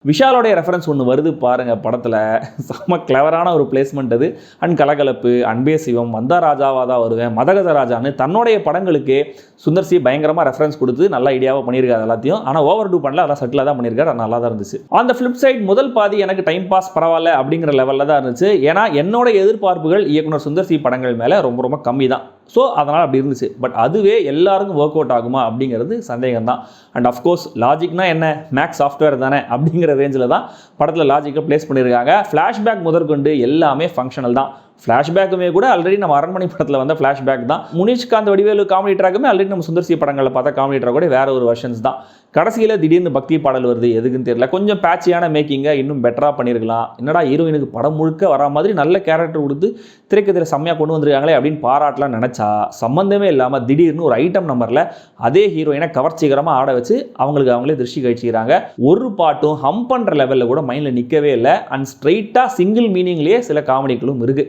விஷாலோடைய reference ஒன்று வருது பாருங்க படத்தில். செம்ம கிளவரான ஒரு பிளேஸ்மெண்ட் அது. அண்ட் கலகலப்பு, அன்பே சிவம், வந்தா ராஜாவா தான் வருவேன், மதகத ராஜான்னு தன்னுடைய படங்களுக்கு சுந்தர் சி பயங்கரமாக ரெஃபரன்ஸ் கொடுத்து நல்ல ஐடியாவாக பண்ணியிருக்காரு எல்லாத்தையும். ஆனால் ஓவர் டூ பண்ணல, அதெல்லாம் செட்டிலாக தான் பண்ணியிருக்காரு. அது நல்லா தான் இருந்துச்சு. அந்த ஃபிளிப் சைட் முதல் பாதி எனக்கு டைம் பாஸ் பரவாயில்ல அப்படிங்கிற லெவலில் தான் இருந்துச்சு. ஏன்னா என்னோட எதிர்பார்ப்புகள் இயக்குனர் சுந்தர் சி படங்கள் மேலே ரொம்ப ரொம்ப கம்மி தான். ஸோ அதனால் அப்படி இருந்துச்சு. பட் அதுவே எல்லாருக்கும் ஒர்க் அவுட் ஆகுமா அப்படிங்கிறது சந்தேகம் தான். அண்ட் அஃப்கோர்ஸ் லாஜிக்னா என்ன, மேக்ஸ் சாஃப்ட்வேர் தானே அப்படிங்கிற ரேஞ்சில் தான் படத்தில் லாஜிக்கை பிளேஸ் பண்ணியிருக்காங்க. ஃப்ளாஷ்பேக் முதற்கொண்டு எல்லாமே ஃபங்க்ஷனல் தான். ஃப்ளாஷ்பேக்குமே கூட ஆல்ரெடி நம்ம அரண்மனை படத்தில் வந்த ஃப்ளாஷ்பேக் தான். முனிஷ்காந்த் வடிவேலு காமெடி ட்ராக்குமே ஆல்ரெடி நம்ம சுந்தர் சி படங்களில் பார்த்தா காமெடி ட்ராக் கூட வேற ஒரு வெர்ஷன்ஸ் தான். கடைசியில் திடீர்னு பக்தி பாடல் வருது, எதுக்குன்னு தெரியல. கொஞ்சம் பேட்சியான மேக்கிங்கை இன்னும் பெட்டராக பண்ணியிருக்கலாம். என்னடா ஹீரோயினுக்கு படம் முழுக்க வர மாதிரி நல்ல கேரக்டர் கொடுத்து திரைக்கதையில் செம்மையாக கொண்டு வந்திருக்காங்களே அப்படின்னு பாராட்டலாம் நினச்சா, சம்மந்தமே இல்லாமல் திடீர்னு ஒரு ஐட்டம் நம்பரில் அதே ஹீரோயினை கவர்ச்சிகரமாக ஆட வச்சு அவங்களே திருஷ்டி கழிச்சிக்கிறாங்க. ஒரு பாட்டும் ஹம் பண்ணுற லெவலில் கூட மைண்டில் நிற்கவே இல்லை. அண்ட் ஸ்ட்ரெயிட்டாக சிங்கிள் மீனிங்லேயே சில காமெடிகளும் இருக்குது.